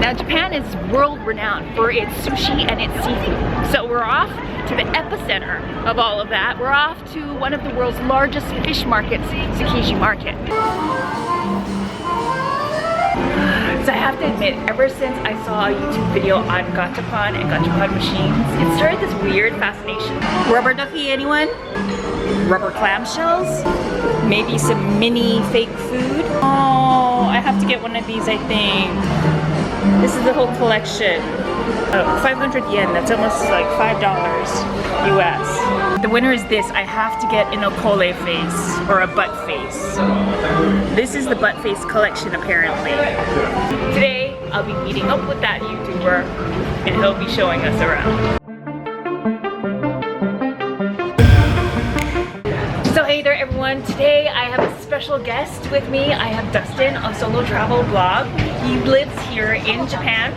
Now Japan is world renowned for its sushi and its seafood. So we're off to the epicenter of all of that. We're off to one of the world's largest fish markets, Tsukiji Market. So I have to admit, ever since I saw a YouTube video on gachapon and gachapon machines, it started this weird fascination. Rubber ducky, anyone? Rubber clamshells? Maybe some mini fake food? Oh, I have to get one of these, I think. This is the whole collection. 500 yen, that's almost like $5 US. The winner is this. I have to get an okole face, or a butt face. This is the butt face collection apparently. Today, I'll be meeting up with that YouTuber and he'll be showing us around. So hey there everyone, today I have a special guest with me. I have Dustin of SoloTravelBlog. He lives here in Japan.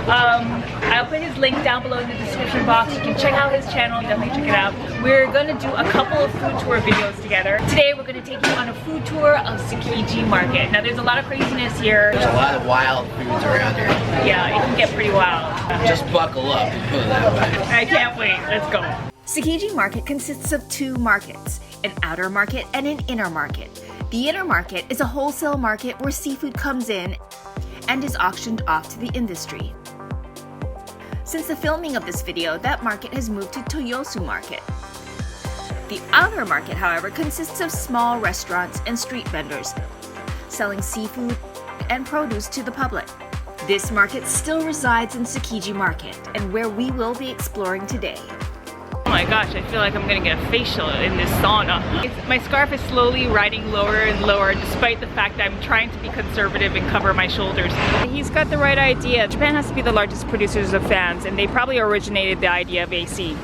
I'll put his link down below in the description box. You can check out his channel, definitely check it out. We're gonna do a couple of food tour videos together. Today we're gonna take you on a food tour of Tsukiji Market. Now there's a lot of craziness here. There's a lot of wild foods around here. Yeah, it can get pretty wild. Just buckle up and put it that way. I can't wait, let's go. Tsukiji Market consists of two markets, an outer market and an inner market. The inner market is a wholesale market where seafood comes in and is auctioned off to the industry. Since the filming of this video, that market has moved to Toyosu Market. The outer market, however, consists of small restaurants and street vendors selling seafood and produce to the public. This market still resides in Tsukiji Market and where we will be exploring today. Oh my gosh, I feel like I'm gonna get a facial in this sauna. My scarf is slowly riding lower and lower despite the fact that I'm trying to be conservative and cover my shoulders. He's got the right idea. Japan has to be the largest producers of fans and they probably originated the idea of AC.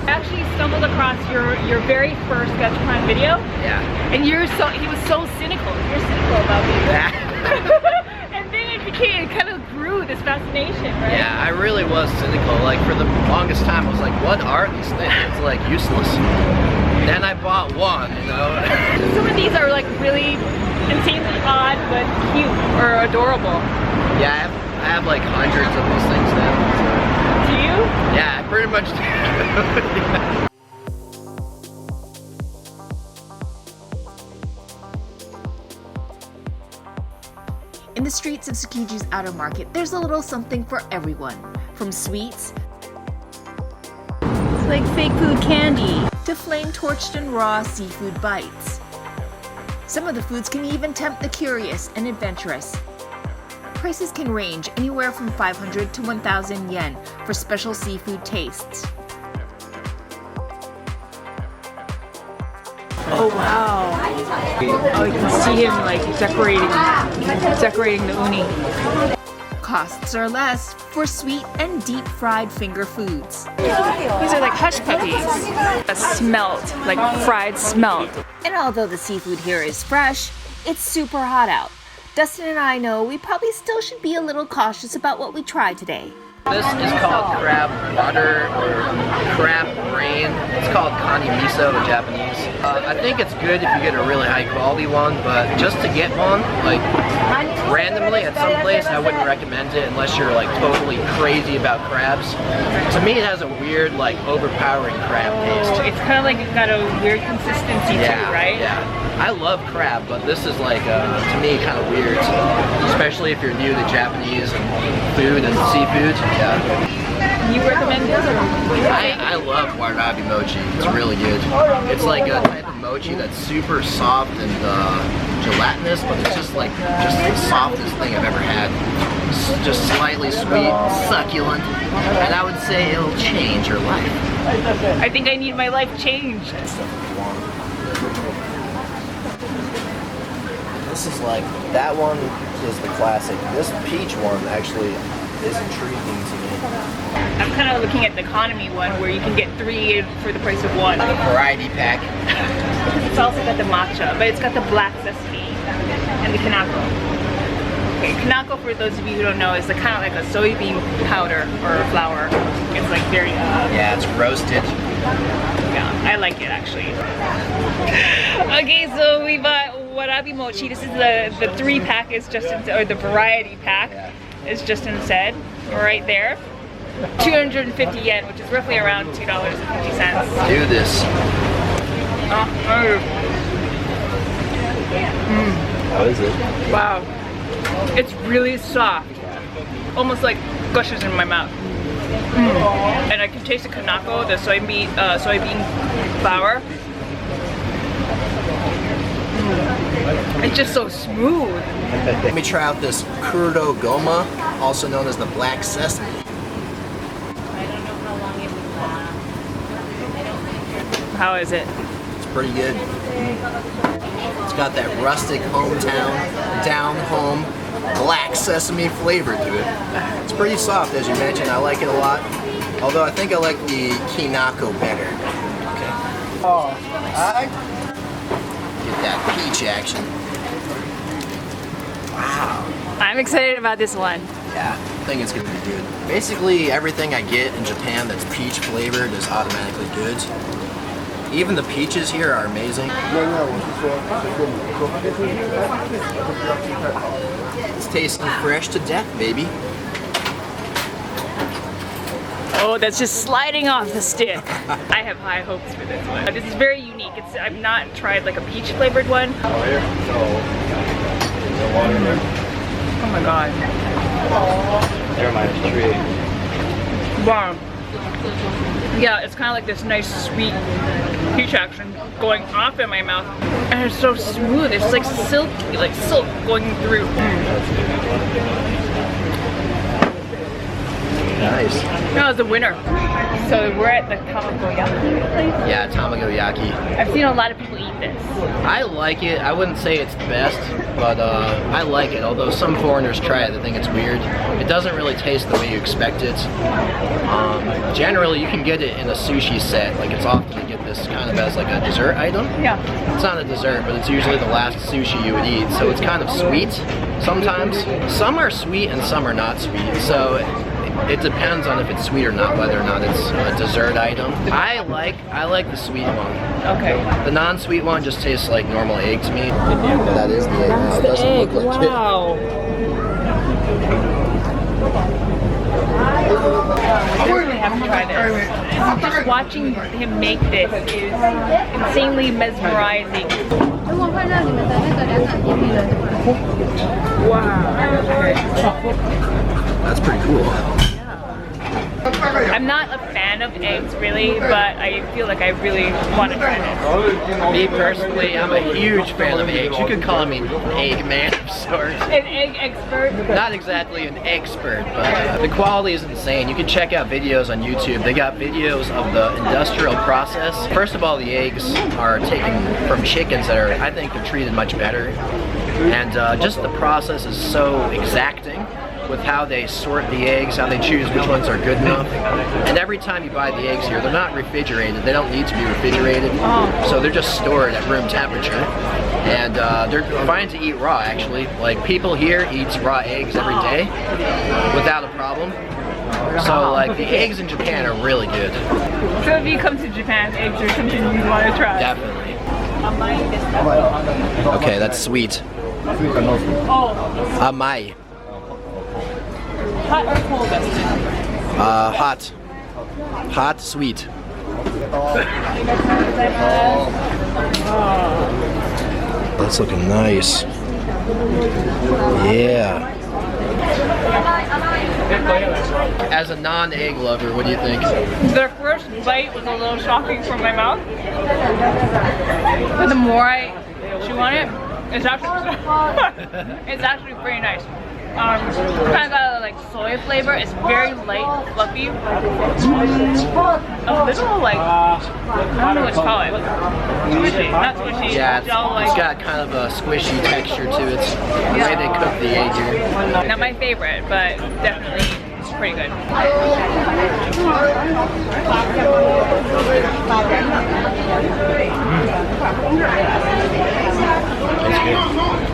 I actually stumbled across your very first gachapon video. Yeah. And he was so cynical. You're cynical about these. Yeah. And then it kind of grew, this fascination, right? Yeah, I really was cynical. Like for the longest time I was like, what are these things? It's like useless. Then I bought one, you know. Some of these are like really insanely odd but cute or adorable. Yeah, I have like hundreds of these things now. So. Do you? Yeah, I pretty much do. Yeah. In the streets of Tsukiji's outer market, there's a little something for everyone, from sweets Like fake food candy. to flame-torched and raw seafood bites. Some of the foods can even tempt the curious and adventurous. Prices can range anywhere from 500 to 1,000 yen for special seafood tastes. Oh wow. Oh, you can see him like decorating the uni. Costs are less for sweet and deep-fried finger foods. These are like hush puppies. A smelt, like fried smelt. And although the seafood here is fresh, it's super hot out. Dustin and I know we probably still should be a little cautious about what we try today. This is called crab butter or crab brain. It's called kani miso in Japanese. I think it's good if you get a really high quality one, but just to get one, like randomly at some place, I wouldn't recommend it unless you're like totally crazy about crabs. To me, it has a weird, like overpowering crab taste. It's kind of like it's got a weird consistency too, right? Yeah. I love crab, but this is like, to me, kind of weird, especially if you're new to Japanese and food and seafood. Yeah. You recommend this? I love Warabi Mochi. It's really good. It's like a type of mochi that's super soft and gelatinous, but it's just the softest thing I've ever had. It's just slightly sweet, succulent, and I would say it'll change your life. I think I need my life changed. This is like, that one is the classic. This peach one actually is intriguing to me. I'm kind of looking at the economy one where you can get 3 for the price of 1. The variety pack. It's also got the matcha, but it's got the black sesame and the kanako. Okay, kanako, for those of you who don't know, is kind of like a soybean powder or flour. It's like very yeah, it's roasted. Yeah, I like it actually. Okay, so we bought Warabi Mochi. This is the 3-pack, is just or the variety pack. Yeah. is just instead, right there. 250 yen, which is roughly around $2.50. Do this. How is it? Wow. It's really soft. Almost like gushes in my mouth. And I can taste the kanako, the soybean flour. It's just so smooth. Let me try out this Kuro Goma, also known as the black sesame. I don't know how long it will last. How is it? It's pretty good. It's got that rustic hometown, down home, black sesame flavor to it. It's pretty soft, as you mentioned. I like it a lot. Although I think I like the kinako better. Okay. Oh, get that peach action. Wow. I'm excited about this one. Yeah, I think it's gonna be good. Basically, everything I get in Japan that's peach flavored is automatically good. Even the peaches here are amazing. It's tasting fresh to death, baby. Oh, that's just sliding off the stick. I have high hopes for this one. This is very unique. I've not tried like a peach flavored one. Oh my god. Wow. Yeah, it's kind of like this nice sweet peach action going off in my mouth. And it's so smooth. It's like silky, like silk going through. Nice. That was the winner. So we're at the Tamago yaki place. Yeah, Tamago yaki. I've seen a lot of people eat this. I like it. I wouldn't say it's the best, but I like it. Although some foreigners try it, they think it's weird. It doesn't really taste the way you expect it. Generally, you can get it in a sushi set. Like, it's often you get this kind of as like a dessert item. Yeah. It's not a dessert, but it's usually the last sushi you would eat. So it's kind of sweet sometimes. Some are sweet and some are not sweet. So it depends on if it's sweet or not, whether or not it's a dessert item. I like the sweet one. Okay. The non-sweet one just tastes like normal egg to me. That is the egg. No, it doesn't look like it. Wow. I definitely have to try this. Just watching him make this is insanely mesmerizing. Wow. That's pretty cool. I'm not a fan of eggs really, but I feel like I really want to try this. Me personally, I'm a huge fan of eggs. You could call me an egg man of sorts. An egg expert? Not exactly an expert, but the quality is insane. You can check out videos on YouTube. They got videos of the industrial process. First of all, the eggs are taken from chickens that are, I think they're treated much better. And just the process is so exacting with how they sort the eggs, how they choose which ones are good enough. And every time you buy the eggs here, they're not refrigerated. They don't need to be refrigerated. So they're just stored at room temperature. And they're fine to eat raw, actually. Like, people here eat raw eggs every day without a problem. So, like, the eggs in Japan are really good. So if you come to Japan, eggs are something you want to try? Definitely. Okay, that's sweet. Amai. Hot or cold? Hot. Hot, sweet. That's looking nice. Yeah. As a non-egg lover, what do you think? The first bite was a little shocking for my mouth, but the more I chew on it, it's actually pretty nice. Kind of got a like soy flavor. It's very light, fluffy. A little like, I don't know what to call it. Squishy, not squishy. Yeah, Gel-like. it's got kind of a squishy texture to it. The way they cook the egg here. Not my favorite, but definitely pretty good. That's good.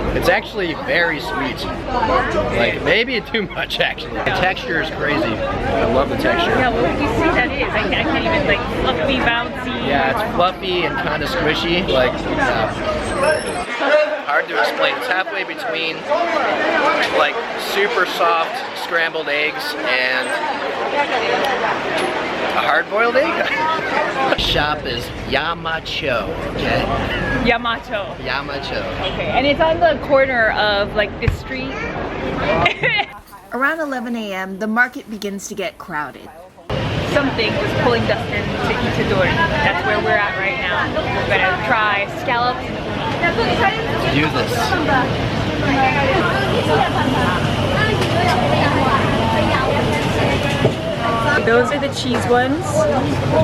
It's actually very sweet. Like, maybe too much, actually. The texture is crazy. I love the texture. Yeah, what would you say that is? I can't even, like, fluffy, bouncy. Yeah, it's fluffy and kind of squishy. Like, hard to explain. It's halfway between, like, super soft, scrambled eggs and a hard-boiled egg. The shop is Yamacho, okay? Yamato. Yamacho. Okay, and it's on the corner of like this street. Around 11 a.m., the market begins to get crowded. Something was pulling Dustin to Itadori. That's where we're at right now. We're gonna try scallops. Do this. Those are the cheese ones.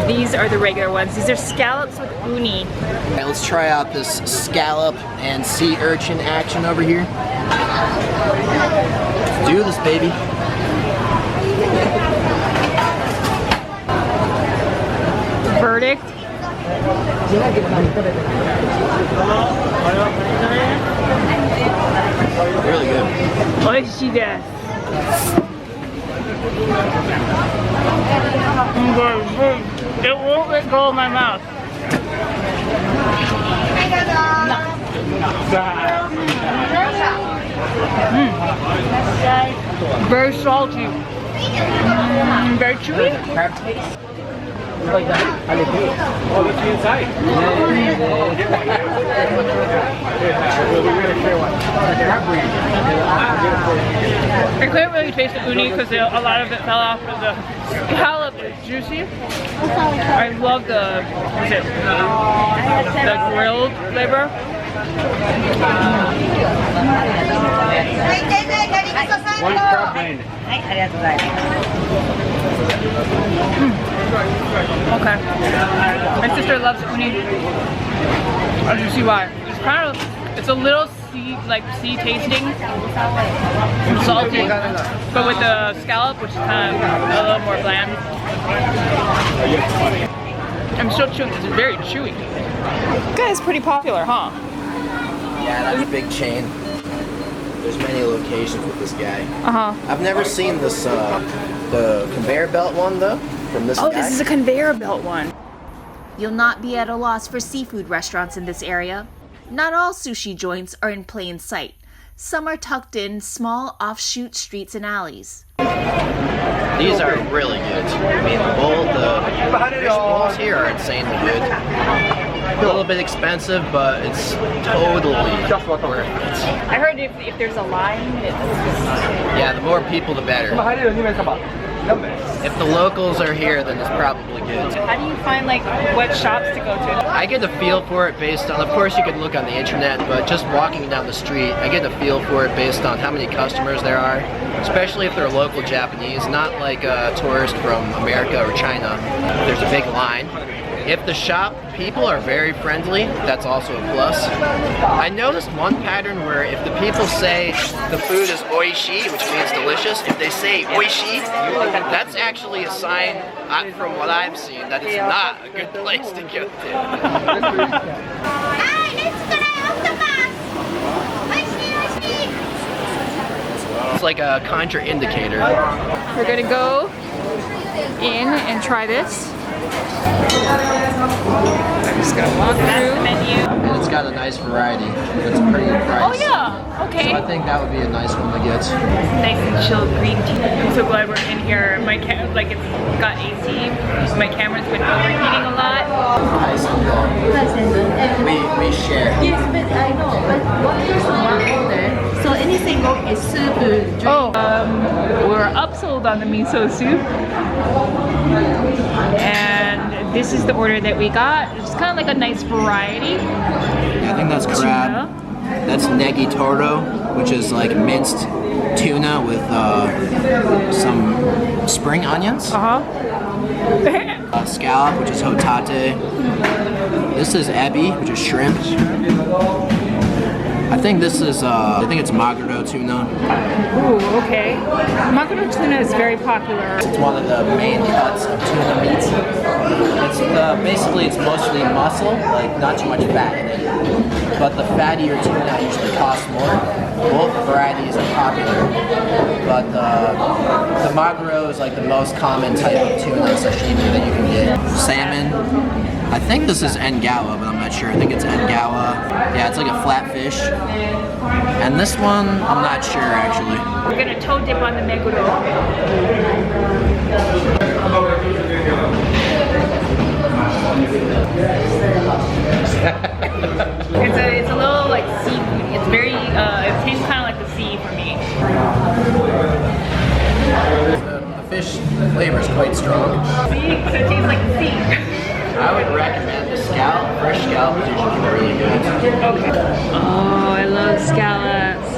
These are the regular ones. These are scallops with uni. Alright, let's try out this scallop and sea urchin action over here. Let's do this, baby. Verdict. Really good. Oishi desu. It won't let go of my mouth. Very salty. Very chewy. Crab taste. Like that? Oh, that's the inside. I couldn't really taste the uni because a lot of it fell off, but the scallop is juicy. I love the grilled flavor. One crab brain. Okay. My sister loves uni. As you see why. It's a little sea tasting, salty, but with the scallop, which is kind of a little more bland. I'm so chewy. It's very chewy. This guy is pretty popular, huh? Yeah, that's a big chain. There's many locations with this guy. I've never seen this, the conveyor belt one though, from this guy. Oh, this is a conveyor belt one. You'll not be at a loss for seafood restaurants in this area. Not all sushi joints are in plain sight. Some are tucked in small offshoot streets and alleys. These are really good. I mean, the fish bowls here are insanely good. A little bit expensive, but it's totally worth it. I heard if there's a line, it's Yeah, the more people, the better. If the locals are here, then it's probably good. How do you find like what shops to go to? I get a feel for it based on, of course you can look on the internet, but just walking down the street, I get a feel for it based on how many customers there are, especially if they're local Japanese, not like a tourist from America or China. There's a big line. If the shop people are very friendly, that's also a plus. I noticed one pattern where if the people say the food is oishi, which means delicious, if they say oishi, that's actually a sign, from what I've seen, that it's not a good place to go to. It's like a contraindicator. We're gonna go in and try this. I'm just gonna walk through. Menu. And it's got a nice variety. It's pretty priced. Oh yeah, okay. So I think that would be a nice one to get. Nice and chilled green tea. I'm so glad we're in here. My it's got AC. My camera's been overheating a lot. We share. Yes, but I know. But what is one order? So anything is soup, drink. Oh, we're upsold on the miso soup. And this is the order that we got. It's kind of like a nice variety. Yeah, I think that's crab. That's negi toro, which is like minced tuna with some spring onions. Scallop, which is hotate. This is ebi, which is shrimp. I think this is, I think it's maguro tuna. Ooh, okay. Maguro tuna is very popular. It's one of the main cuts of tuna meats. It's basically, it's mostly muscle, like not too much fat in it. But the fattier tuna usually costs more. both varieties are popular, but the Tamago is like the most common type of tuna sashimi that you can get. Salmon, I think this is Engawa, but I'm not sure. I think it's Engawa. Yeah, it's like a flat fish. And this one, I'm not sure actually. We're gonna toe dip on the meguro. It's a little like seafood. It's very, it tastes kind of like the sea for me. The fish flavor is quite strong. See? So it tastes like the sea. I would recommend the scallop. Fresh scallop is usually really good. Okay. Oh, I love scallops.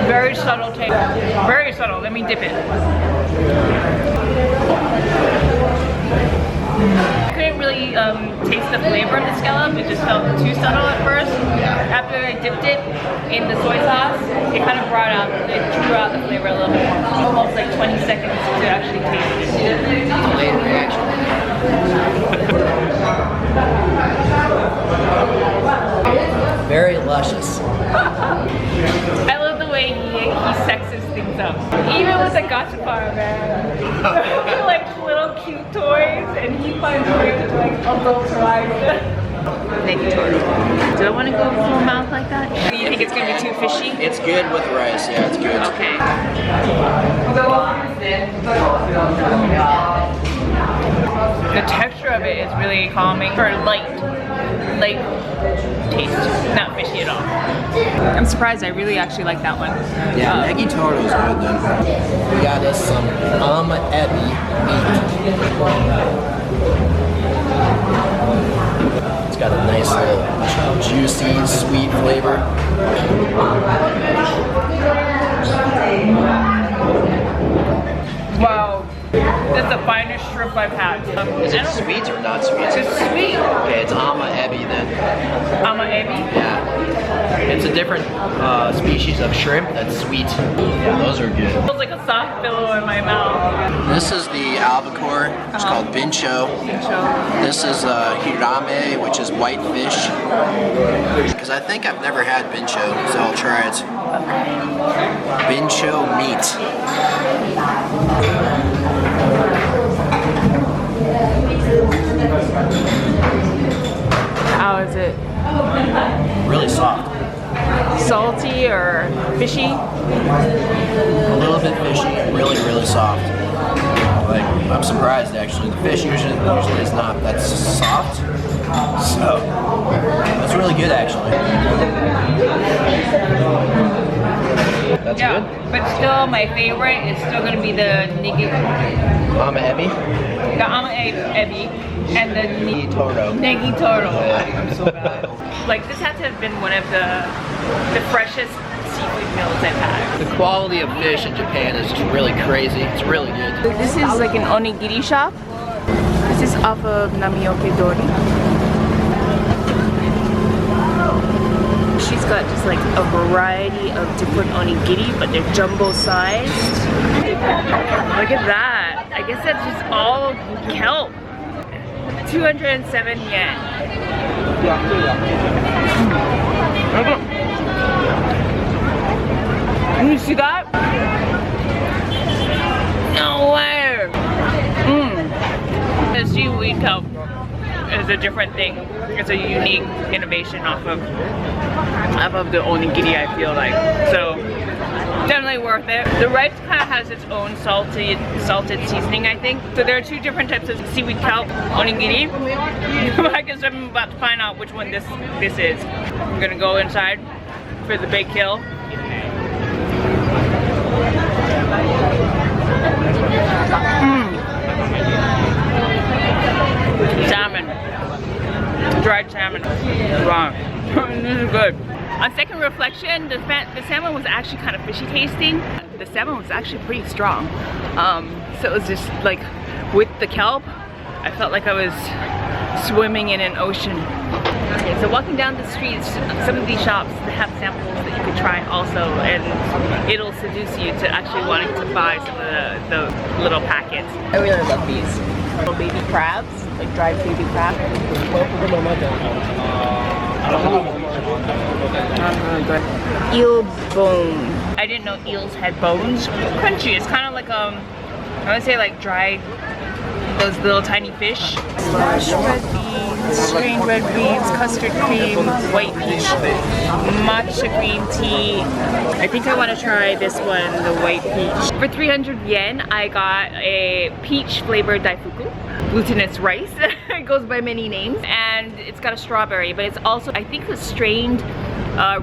Very subtle taste. Very subtle. Let me dip it. I couldn't really taste the flavor of the scallop. It just felt too subtle at first. After I dipped it in the soy sauce, it kind of it drew out the flavor a little bit more. Almost like 20 seconds to actually taste it. Delayed reaction. Very luscious. I love the way he sexes things up. Even with the gachapon, man. Like little cute toys, and he finds ways to like adulterize them. Negatory. Do I want to go full mouth like that? Do you think it's gonna be too fishy? It's good with rice, yeah, it's good. Okay. The texture of it is really calming for light taste, not fishy at all. I'm surprised. I really actually like that one. Yeah, Negitoro is good then. We got us some ebi meat. It's got a nice little juicy, sweet flavor. Wow, that's the finest shrimp I've had. Is it sweet or not sweet? It's sweet. Okay, it's ebi then. Ebi? Yeah. It's a different species of shrimp that's sweet. Yeah, those are good. It feels like a soft pillow in my mouth. This is the albacore. It's called bincho. This is hirame, which is white fish. Because I think I've never had bincho, so I'll try it. Bincho meat. How is it? Really soft. Salty or fishy? A little bit fishy, really, really soft. Like, I'm surprised actually. The fish usually is not that soft. So, that's really good actually. That's good? But still, my favorite is still going to be the ebi. The ebi and the Negitoro. Negitoro. Yeah. I'm so bad. Like, this had to have been one of the freshest seafood meals I've had. The quality of fish in Japan is just really crazy. It's really good. This is like an onigiri shop. This is off of Namioke Dori. She's got just like a variety of different onigiri, but they're jumbo sized. Look at that. I guess that's just all kelp. 207 yen. You see that? No way! The seaweed kelp is a different thing. It's a unique innovation off of the onigiri, I feel like. So definitely worth it. The rice kind of has its own salted seasoning, I think. So there are two different types of seaweed kelp onigiri. I guess I'm about to find out which one this is. I'm gonna go inside for the big kill. Salmon. Dried salmon. Wow. This is good. On second reflection, the salmon was actually kind of fishy tasting. The salmon was actually pretty strong. So it was just like, with the kelp, I felt like I was swimming in an ocean. Okay, so walking down the streets, some of these shops have samples that you could try also, and it'll seduce you to actually wanting to buy some of the little packets. I really love these. Little baby crabs, like dried baby crabs. Eel bone. I didn't know eels had bones. Crunchy. It's kind of like I want to say like dried, those little tiny fish. Fresh red beans, strained red beans, custard cream, white peach, matcha green tea. I think I want to try this one, the white peach. For 300 yen, I got a peach flavored daifuku. Glutinous rice. It goes by many names. And it's got a strawberry, but it's also, I think, a strained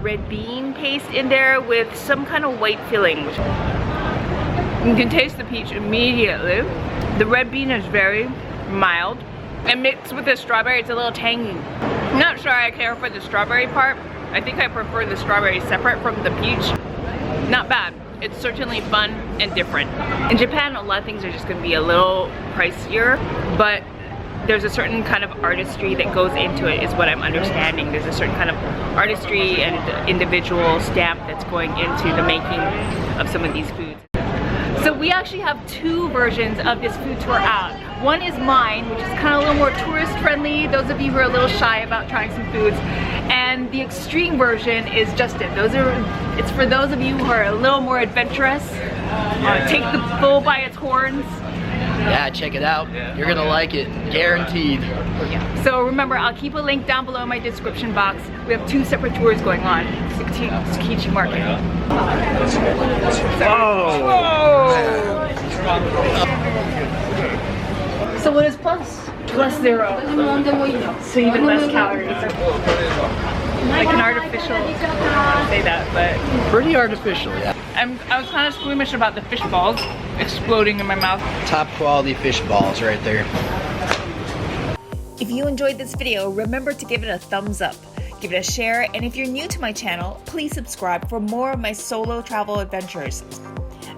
red bean paste in there with some kind of white filling. You can taste the peach immediately. The red bean is very mild. And mixed with the strawberry, it's a little tangy. I'm not sure I care for the strawberry part. I think I prefer the strawberry separate from the peach. Not bad. It's certainly fun and different. In Japan, a lot of things are just gonna be a little pricier, but there's a certain kind of artistry that goes into it, is what I'm understanding. There's a certain kind of artistry and individual stamp that's going into the making of some of these foods. So we actually have two versions of this food tour out. One is mine, which is kind of a little more tourist friendly, those of you who are a little shy about trying some foods. And the extreme version is Justin. It's for those of you who are a little more adventurous, take the bull by its horns. Yeah, check it out. You're gonna like it, guaranteed. Yeah. So remember, I'll keep a link down below in my description box. We have two separate tours going on. Tsukiji Market. So what is plus? Plus 0. So even less calories. Like an artificial, I don't want to say that, but Pretty artificial, yeah. I was kind of squeamish about the fish balls exploding in my mouth. Top quality fish balls right there. If you enjoyed this video, remember to give it a thumbs up, give it a share, and if you're new to my channel, please subscribe for more of my solo travel adventures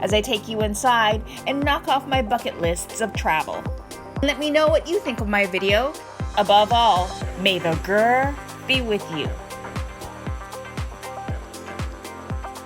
as I take you inside and knock off my bucket lists of travel. Let me know what you think of my video. Above all, may the grr be with you.